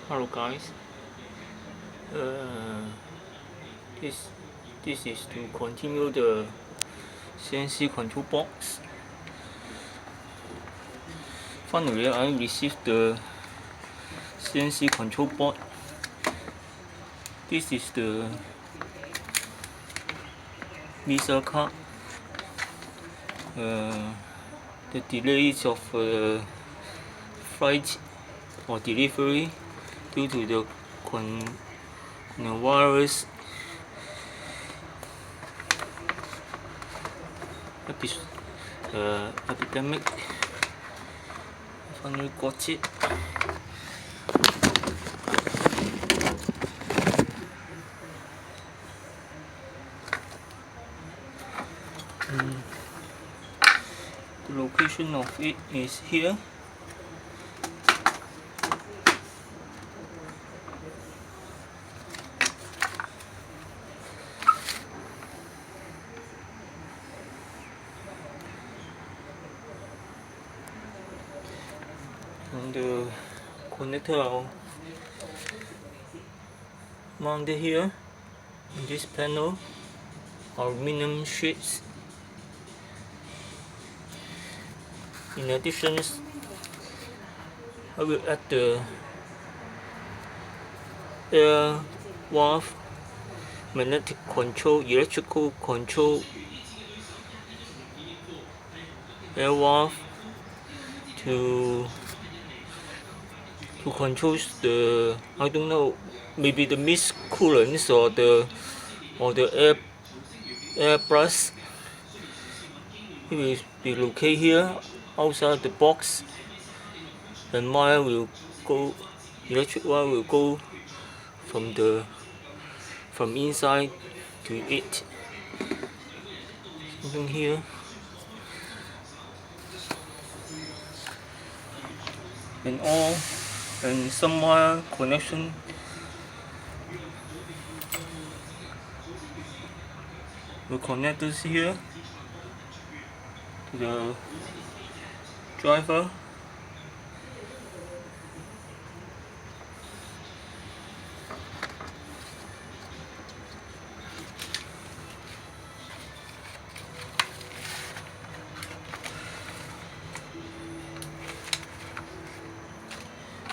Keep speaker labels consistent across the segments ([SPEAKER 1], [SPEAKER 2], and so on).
[SPEAKER 1] Hello guys, uh, this this is to continue the CNC control box. Finally, I received the CNC control board. This is the Visa card. The delays of flight or delivery due to the coronavirus epidemic. Finally got it. The location of it is here. And the connector are mounted here in this panel, aluminum sheets. In addition, I will add the air valve, magnetic control, electrical control, air valve to control the, I don't know, maybe the mist coolants or the air blast. It will be located here outside the box, and wire will go, electric wire will go from inside to it. Something here. And some wire connection will connect this here to the driver.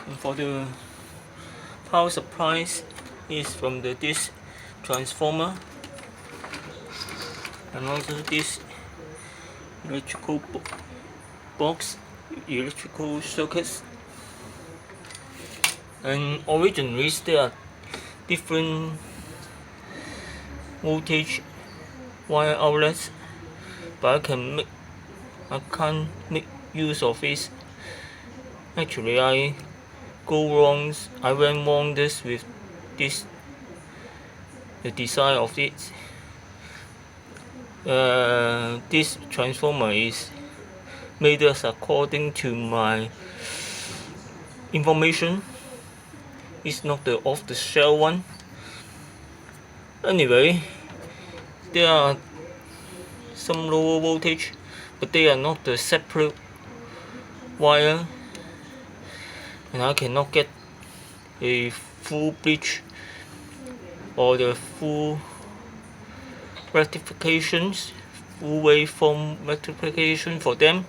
[SPEAKER 1] And for the power supply is from this transformer, and also this electrical box, electrical circuits. And originally there are different voltage wire outlets, but I can't make use of it. Actually, I went wrong with this, the design of it. This transformer is made as according to my information. It's not the off-the-shelf one. Anyway, there are some lower voltage, but they are not the separate wire, and I cannot get a full bridge or the full rectifications, full waveform rectification for them.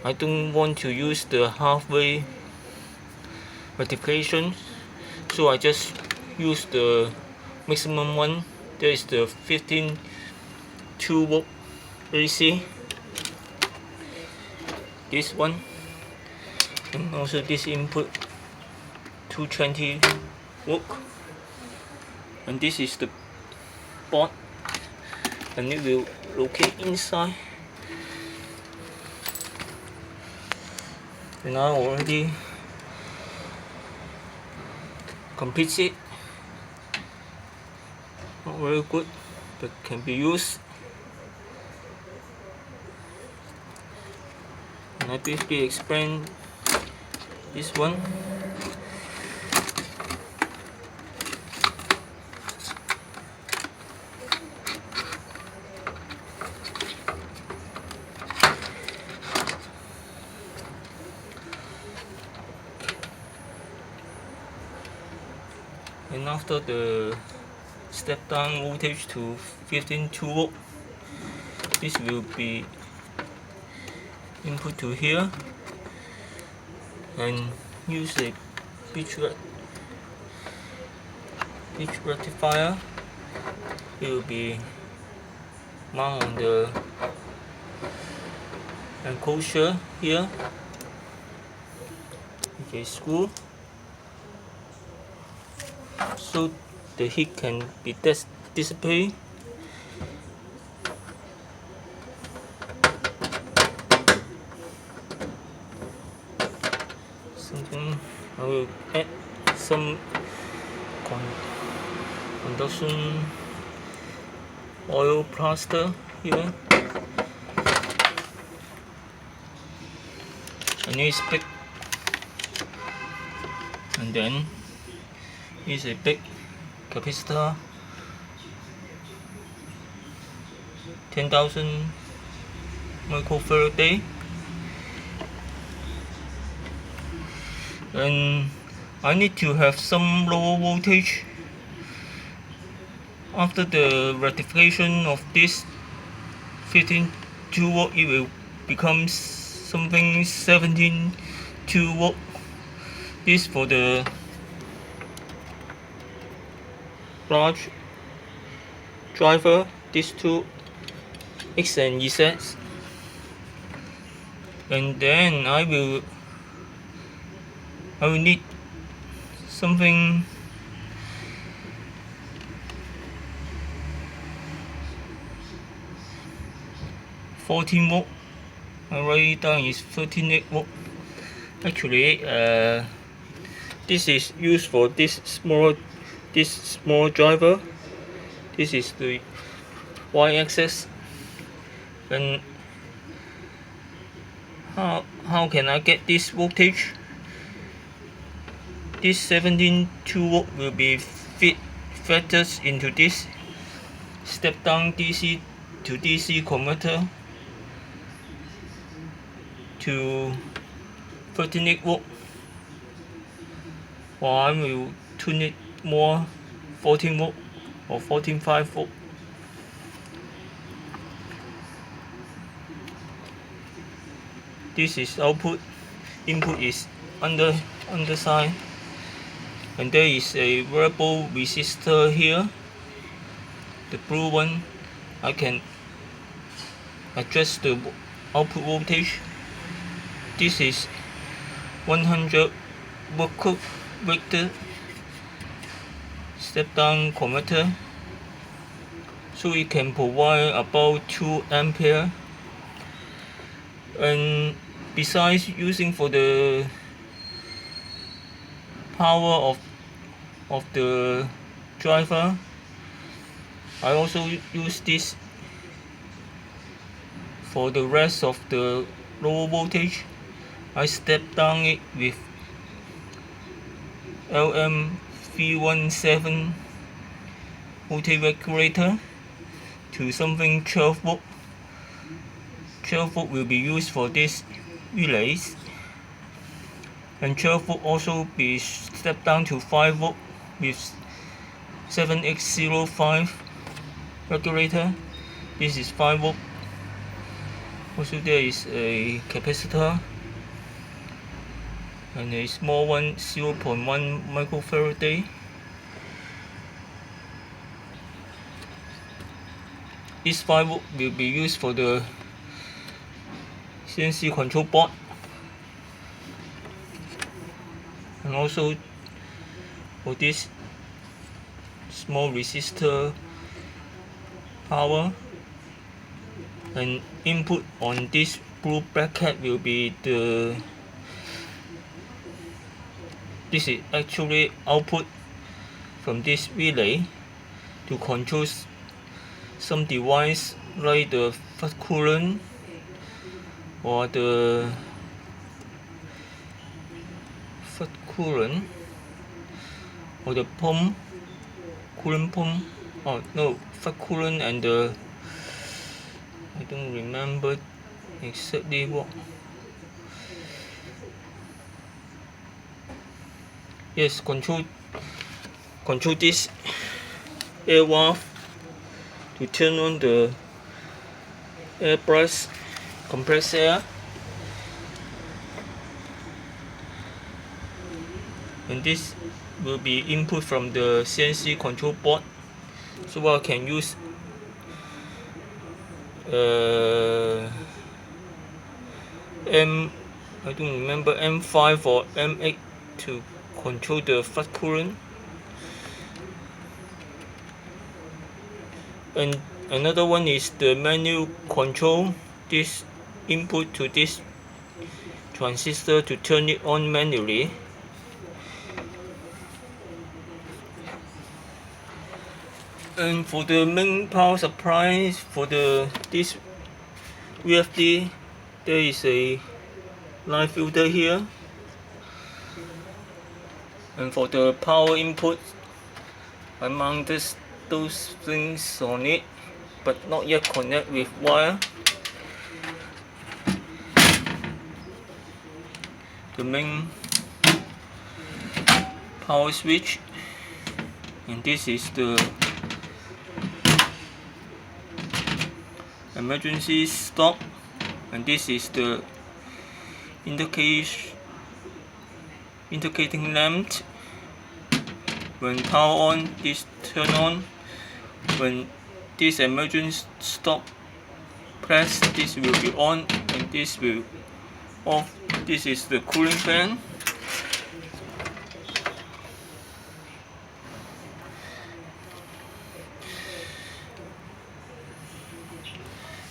[SPEAKER 1] I don't want to use the halfway rectification, so I just use the maximum one. There is the 15 2-volt AC, this one, and also this input 220 volt, and this is the board, and it will locate inside. And I already complete it. Not very good, but can be used. And I briefly explain this one. and after the step down voltage to 15.2 volt, this will be input to here and use a pitch rectifier. It will be mounted on the enclosure here with a screw, so the heat can be dissipated. I will add some conduction oil plaster here. A new stick, and then use a big capacitor, 10,000 microfarad, and I need to have some lower voltage. After the rectification of this 15.2 volt, it will become something 17.2 volt. This for the large driver, these two X and Z, and then I will need something 14 volt. I write it down is 13.8 volt. Actually, this is used for this small driver. This is the y-axis. And how can I get this voltage? This 17.2 volt will be fed into this step down DC to DC converter to 13.8 volt, or I will tune it more 14 volt or 14.5 volt. This is output. Input is underside, and there is a variable resistor here, the blue one. I can adjust the output voltage. This is 100 volt rated step down converter, so it can provide about 2 ampere. And besides using for the power of the driver, I also use this for the rest of the lower voltage. I step down it with LM317 voltage regulator to something 12 volt. 12 volt will be used for this relays, and 12 volt also be stepped down to 5 volt with 7X05 regulator. This is 5 volt. Also there is a capacitor and a small one, 0.1 microfarad. This 5 volt will be used for the CNC control board, and also for this small resistor power. And input on this blue bracket will be this is actually output from this relay to control some device like the fast coolant or the pump, coolant pump. Oh no, fast coolant and the, I don't remember exactly what. Yes, control control this air valve to turn on the air brush compressed air, and this will be input from the CNC control board, so I can use I don't remember M5 or M8 to control the fluid coolant. And another one is the manual control this input to this transistor to turn it on manually. And for the main power supply for this VFD, there is a line filter here. And for the power input, I mounted those things on it, but not yet connect with wire. The main power switch, and this is the emergency stop, and this is the indicating lamp. When power on, this turn on. When this emergency stop press, this will be on and this will off. This is the cooling fan.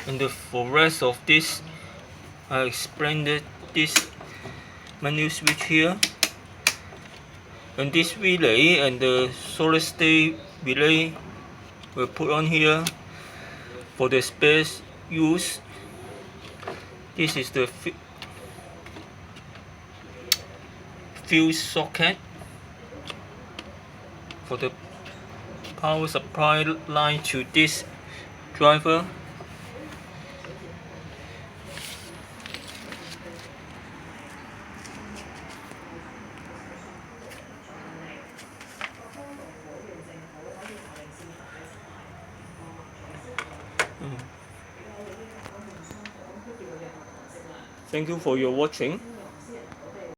[SPEAKER 1] And for rest of this, I explained this manual switch here. And this relay and the solid state relay will put on here for the space use. This is the fuse socket for the power supply line to this driver. Thank you for your watching.